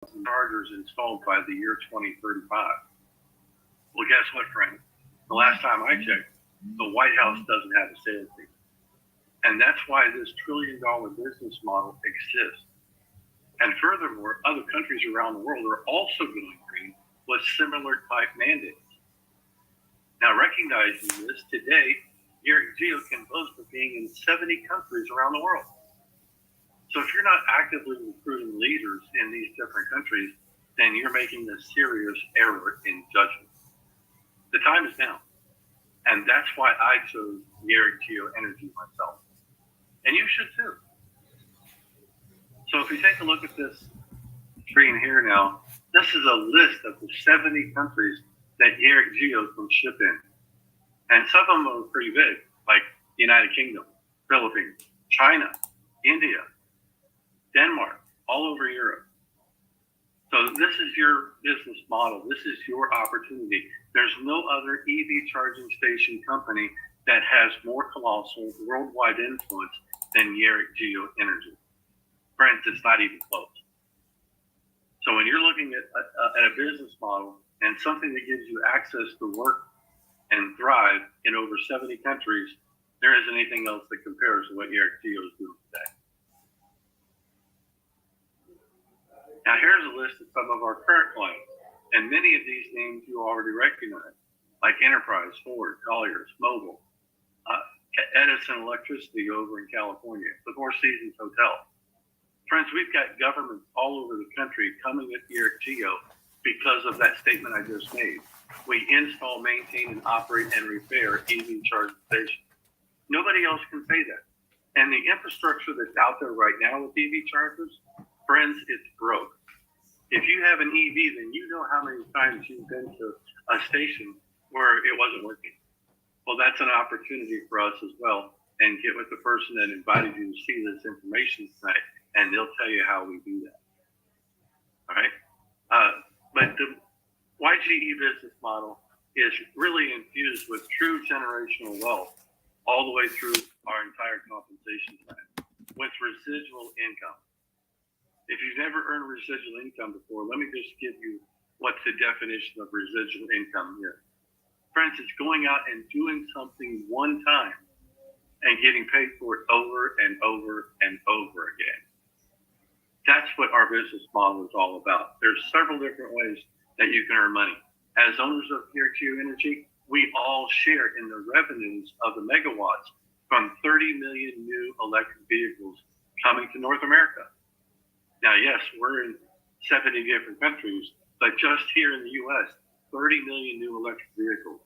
chargers installed by the year 2035. Well, guess what, friend? The last time I checked, the White House doesn't have a sales team. And that's why this trillion-dollar business model exists. And furthermore, other countries around the world are also going green with similar type mandates. Now, recognizing this, today, Geo can boast of being in 70 countries around the world. So if you're not actively recruiting leaders in these different countries, then you're making a serious error in judgment. The time is now. And that's why I chose Geo Energy myself. And you should too. So if you take a look at this screen here now, this is a list of the 70 countries that Geo can ship in. And some of them are pretty big, like the United Kingdom, Philippines, China, India, Denmark, all over Europe. So this is your business model. This is your opportunity. There's no other EV charging station company that has more colossal worldwide influence than Geo Energy. Friends, it's not even close. So when you're looking at a business model and something that gives you access to work and thrive in over 70 countries, there isn't anything else that compares to what Geo is doing today. Now here's a list of some of our current clients, and many of these names you already recognize, like Enterprise, Ford, Colliers, Mobil, Edison Electricity over in California, the Four Seasons Hotel. Friends, we've got governments all over the country coming at Geo because of that statement I just made. We install, maintain, and operate and repair EV charging stations. Nobody else can say that. And the infrastructure that's out there right now with EV chargers, friends, it's broke. If you have an EV, then you know how many times you've been to a station where it wasn't working. Well, that's an opportunity for us as well. And get with the person that invited you to see this information tonight, and they'll tell you how we do that. All right? But the YGE business model is really infused with true generational wealth all the way through our entire compensation plan with residual income. If you've never earned residual income before, let me just give you what's the definition of residual income here. Friends, it's going out and doing something one time and getting paid for it over and over and over again. That's what our business model is all about. There's several different ways that you can earn money. As owners of Geo Energy, we all share in the revenues of the megawatts from 30 million new electric vehicles coming to North America. Now, yes, we're in 70 different countries, but just here in the U.S., 30 million new electric vehicles.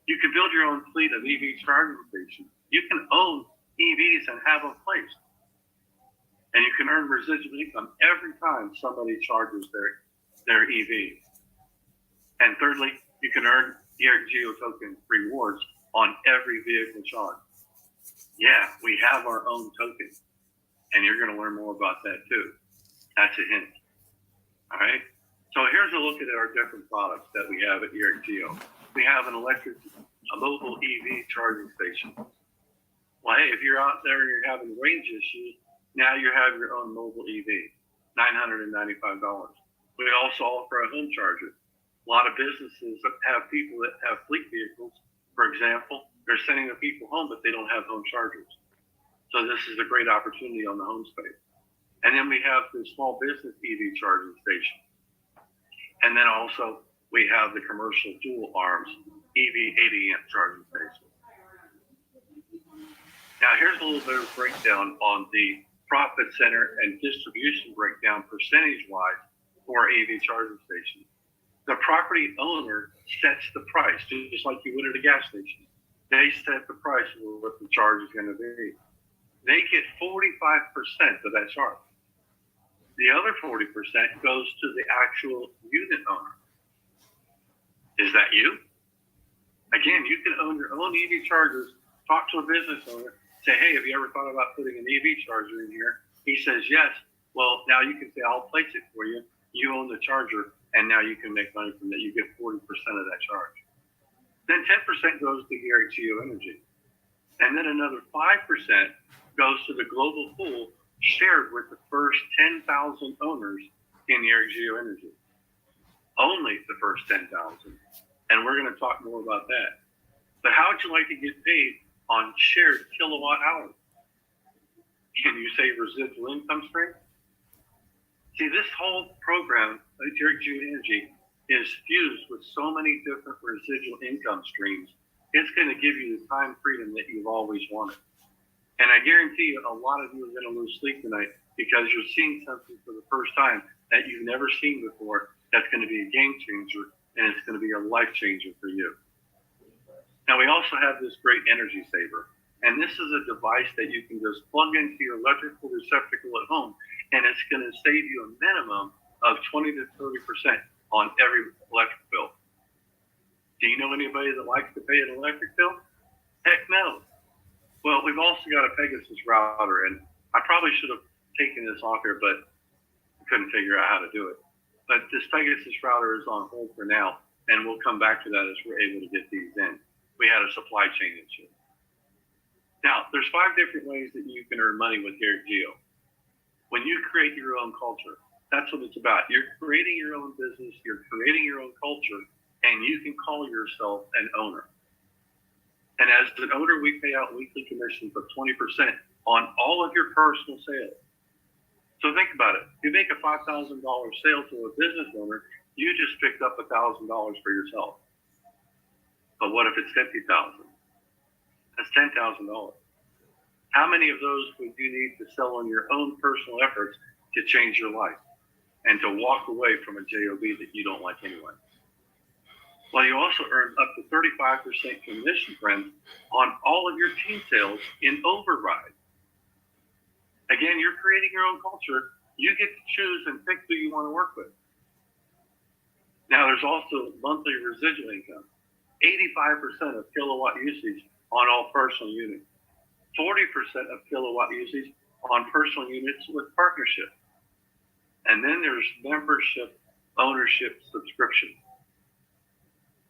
You can build your own fleet of EV charging stations. You can own EVs and have them placed. And you can earn residual income every time somebody charges their EV. And thirdly, you can earn Geo token rewards on every vehicle charge. Yeah, we have our own token. And you're going to learn more about that too. That's a hint. All right. So here's a look at our different products that we have at Geo. We have a mobile EV charging station. Well, hey, if you're out there and you're having range issues, now you have your own mobile EV, $995. We also offer a home charger. A lot of businesses have people that have fleet vehicles. For example, they're sending their people home, but they don't have home chargers. So this is a great opportunity on the home space. And then we have the small business EV charging station. And then also we have the commercial dual arms EV 80 amp charging station. Now here's a little bit of breakdown on the profit center and distribution breakdown percentage-wise for EV charging station. The property owner sets the price, just like you would at a gas station. They set the price of what the charge is going to be. They get 45% of that charge. The other 40% goes to the actual unit owner. Is that you? Again, you can own your own EV chargers. Talk to a business owner. Say, hey, have you ever thought about putting an EV charger in here? He says, yes. Well, now you can say, I'll place it for you. You own the charger, and now you can make money from that. You get 40% of that charge. Then 10% goes to Geo Energy. And then another 5% goes to the global pool shared with the first 10,000 owners in Eric Geo Energy. Only the first 10,000. And we're going to talk more about that. But how would you like to get paid on shared kilowatt hours? Can you say residual income stream? See, this whole program, Eric Geo Energy, is fused with so many different residual income streams. It's going to give you the time freedom that you've always wanted. And I guarantee you, a lot of you are going to lose sleep tonight because you're seeing something for the first time that you've never seen before. That's going to be a game changer, and it's going to be a life changer for you. Now, we also have this great energy saver, and this is a device that you can just plug into your electrical receptacle at home, and it's going to save you a minimum of 20 to 30% on every electric bill. Do you know anybody that likes to pay an electric bill? Heck no. Well, we've also got a Pegasus router, and I probably should have taken this off here, but I couldn't figure out how to do it. But this Pegasus router is on hold for now, and we'll come back to that as we're able to get these in. We had a supply chain issue. Now, there's 5 different ways that you can earn money with Eric Geo. When you create your own culture, that's what it's about. You're creating your own business, you're creating your own culture, and you can call yourself an owner. And as an owner, we pay out weekly commissions of 20% on all of your personal sales. So think about it. You make a $5,000 sale to a business owner, you just picked up $1,000 for yourself. But what if it's $50,000? That's $10,000. How many of those would you need to sell on your own personal efforts to change your life and to walk away from a job that you don't like anyway? Well, you also earn up to 35% commission, friends, on all of your team sales in override. Again, you're creating your own culture. You get to choose and pick who you want to work with. Now, there's also monthly residual income. 85% of kilowatt usage on all personal units. 40% of kilowatt usage on personal units with partnership. And then there's membership ownership subscription.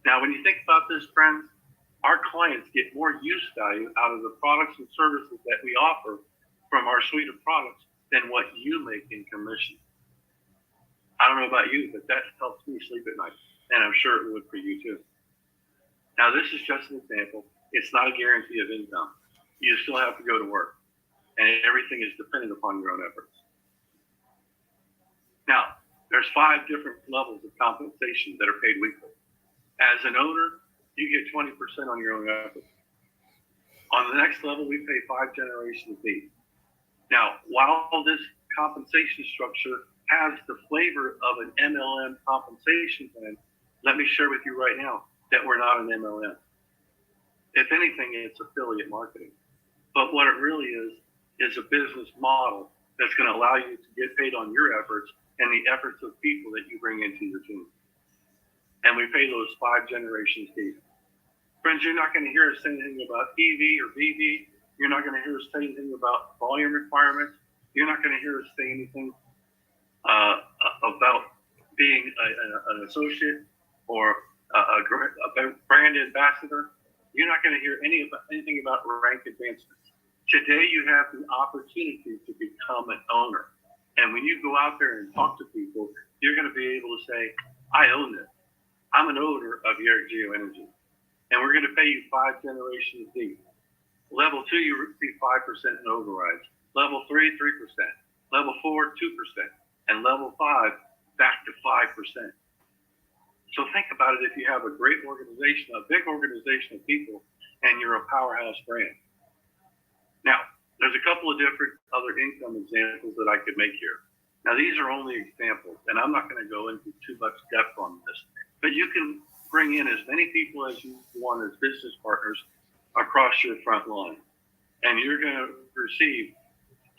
Now, when you think about this, friends, our clients get more use value out of the products and services that we offer from our suite of products than what you make in commission. I don't know about you, but that helps me sleep at night, and I'm sure it would for you too. Now, this is just an example. It's not a guarantee of income. You still have to go to work, and everything is dependent upon your own efforts. Now, there's 5 different levels of compensation that are paid weekly. As an owner, you get 20% on your own efforts. On the next level, we pay 5 generations fee. Now, while this compensation structure has the flavor of an MLM compensation plan, let me share with you right now that we're not an MLM. If anything, it's affiliate marketing. But what it really is a business model that's going to allow you to get paid on your efforts and the efforts of people that you bring into your team. And we pay those 5 generations fees. Friends, you're not going to hear us say anything about EV or VV. You're not going to hear us say anything about volume requirements. You're not going to hear us say anything about being an associate or a brand ambassador. You're not going to hear anything about rank advancements. Today, you have the opportunity to become an owner. And when you go out there and talk to people, you're going to be able to say, I own this. I'm an owner of Eric Geo Energy. And we're going to pay you 5 generations fee. Level 2, you receive 5% in overrides. Level 3, 3%. Level 4, 2%. And level 5, back to 5%. So think about it if you have a great organization, a big organization of people, and you're a powerhouse brand. Now, there's a couple of different other income examples that I could make here. Now, these are only examples, and I'm not going to go into too much depth on this, but you can bring in as many people as you want as business partners across your front line, and you're going to receive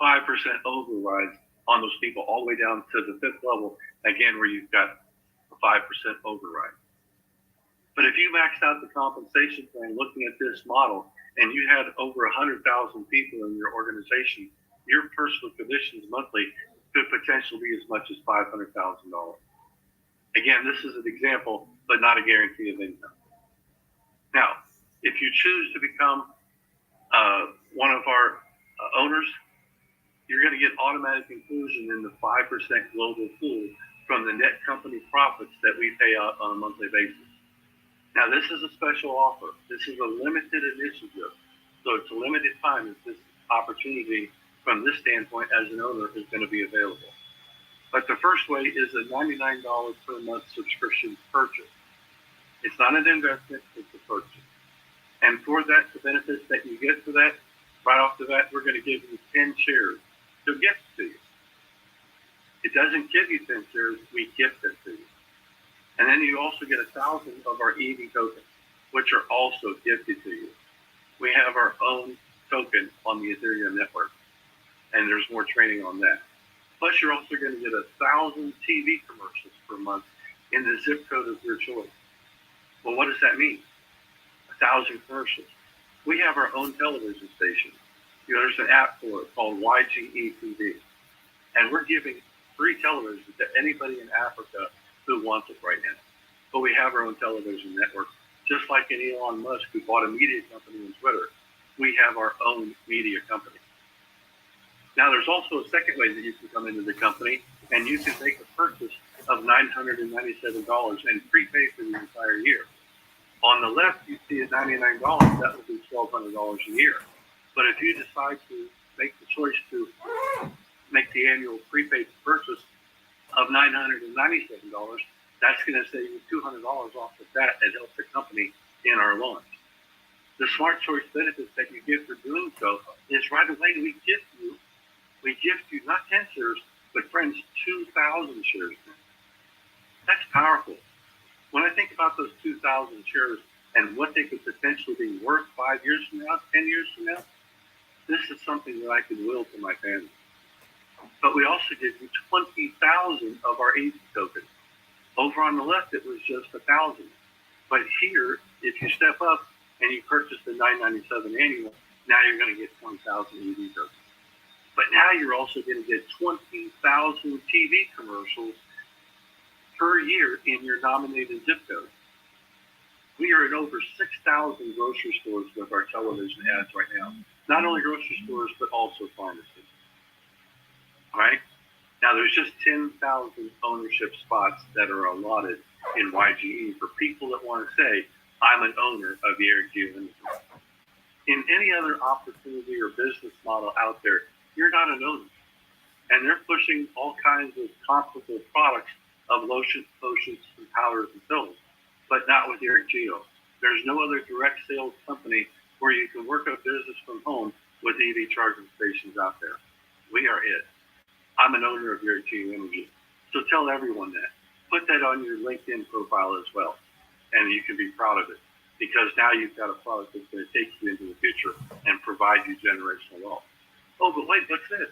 5% overrides on those people all the way down to the 5th level, again, where you've got a 5% override. But if you maxed out the compensation plan looking at this model, and you had over 100,000 people in your organization, your personal commissions monthly could potentially be as much as $500,000. Again, this is an example, but not a guarantee of income. Now, if you choose to become one of our owners, you're going to get automatic inclusion in the 5% global pool from the net company profits that we pay out on a monthly basis. Now, this is a special offer. This is a limited initiative. So it's a limited time that this opportunity from this standpoint as an owner is going to be available. But the first way is a $99 per month subscription purchase. It's not an investment, it's a purchase. And for that, the benefits that you get for that, right off the bat, we're going to give you 10 shares to gift to you. It doesn't give you 10 shares, we gift it to you. And then you also get 1,000 of our EV tokens, which are also gifted to you. We have our own token on the Ethereum network, and there's more training on that. Plus, you're also going to get 1,000 TV commercials per month in the zip code of your choice. Well, what does that mean? 1,000 commercials. We have our own television station. There's an app for it called YGE TV. And we're giving free television to anybody in Africa who wants it right now. But we have our own television network. Just like in Elon Musk, who bought a media company in Twitter, we have our own media company. Now, there's also a second way that you can come into the company, and you can make a purchase of $997 and prepay for the entire year. On the left, you see at $99, that will be $1,200 a year. But if you decide to make the choice to make the annual prepaid purchase of $997, that's going to save you $200 off of that and help the company in our launch. The Smart Choice benefits that you get for doing so is right away we gift you not 10 shares, but friends, 2,000 shares. That's powerful. When I think about those 2,000 shares and what they could potentially be worth 5 years from now, 10 years from now, this is something that I could will to my family. But we also give you 20,000 of our AV tokens. Over on the left, it was just 1,000. But here, if you step up and you purchase the $997 annual, now you're going to get 20,000 EV tokens. But now you're also going to get 20,000 TV commercials per year in your nominated zip code. We are in over 6,000 grocery stores with our television ads right now. Not only grocery stores, but also pharmacies. All right? Now, there's just 10,000 ownership spots that are allotted in YGE for people that want to say, I'm an owner of the Eric G. Limited. In any other opportunity or business model out there, you're not an owner. And they're pushing all kinds of comparable products of lotions, potions, and powders and pills, but not with Eric Geo. There's no other direct sales company where you can work a business from home with EV charging stations out there. We are it. I'm an owner of Eric Geo Energy. So tell everyone that. Put that on your LinkedIn profile as well. And you can be proud of it because now you've got a product that's going to take you into the future and provide you generational wealth. Oh, but wait, what's this?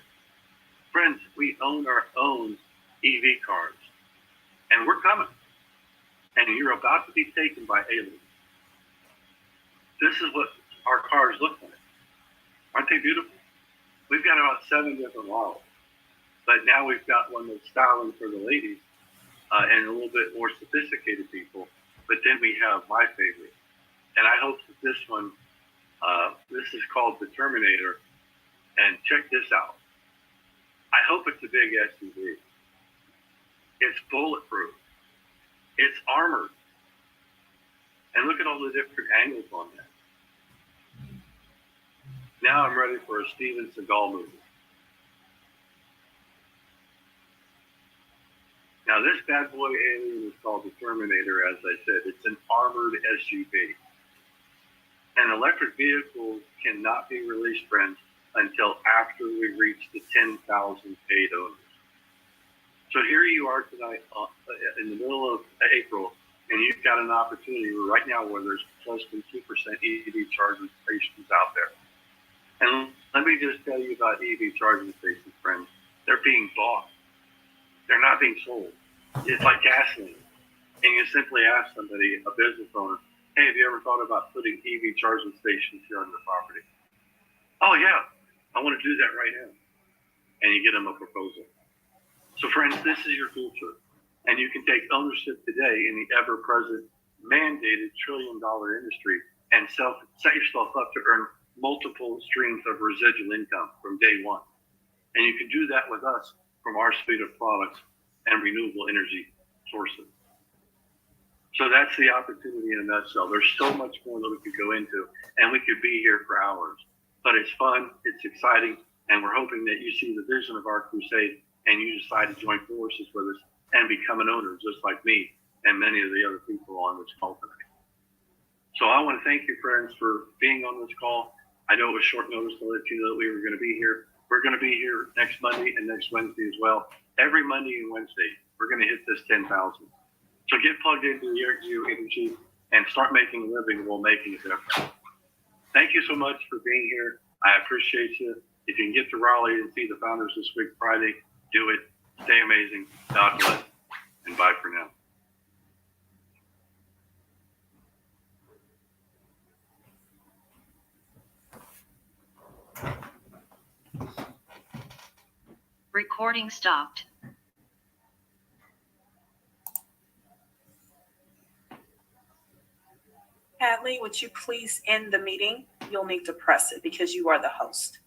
Friends, we own our own EV cars. And we're coming. And you're about to be taken by aliens. This is what our cars look like. Aren't they beautiful? We've got about 7 different models. But now we've got one that's styling for the ladies and a little bit more sophisticated people. But then we have my favorite. And I hope that this one, this is called the Terminator. And check this out. I hope it's a big SUV. It's bulletproof. It's armored. And look at all the different angles on that. Now I'm ready for a Steven Seagal movie. Now this bad boy alien is called the Terminator, as I said. It's an armored SUV. An electric vehicle cannot be released, friends, until after we reach the 10,000 paid owners. So here you are tonight in the middle of April, and you've got an opportunity right now where there's less than 2% EV charging stations out there. And let me just tell you about EV charging stations, friends. They're being bought. They're not being sold. It's like gasoline. And you simply ask somebody, a business owner, hey, have you ever thought about putting EV charging stations here on your property? Oh, yeah, I want to do that right now. And you get them a proposal. So, friends, this is your future. And you can take ownership today in the ever-present mandated trillion-dollar industry and set yourself up to earn multiple streams of residual income from day one. And you can do that with us from our suite of products and renewable energy sources. So that's the opportunity in a nutshell. There's so much more that we could go into, and we could be here for hours. But it's fun, it's exciting, and we're hoping that you see the vision of our crusade and you decide to join forces with us and become an owner just like me and many of the other people on this call tonight. So I want to thank you, friends, for being on this call. I know it was short notice to let you know that we were going to be here. We're going to be here next Monday and next Wednesday as well. Every Monday and Wednesday, we're going to hit this 10,000. So get plugged into the energy and start making a living while making a difference. Thank you so much for being here. I appreciate you. If you can get to Raleigh and see the founders this week, Friday, do it. Stay amazing. God bless. And bye for now. Recording stopped. Hadley, would you please end the meeting? You'll need to press it because you are the host.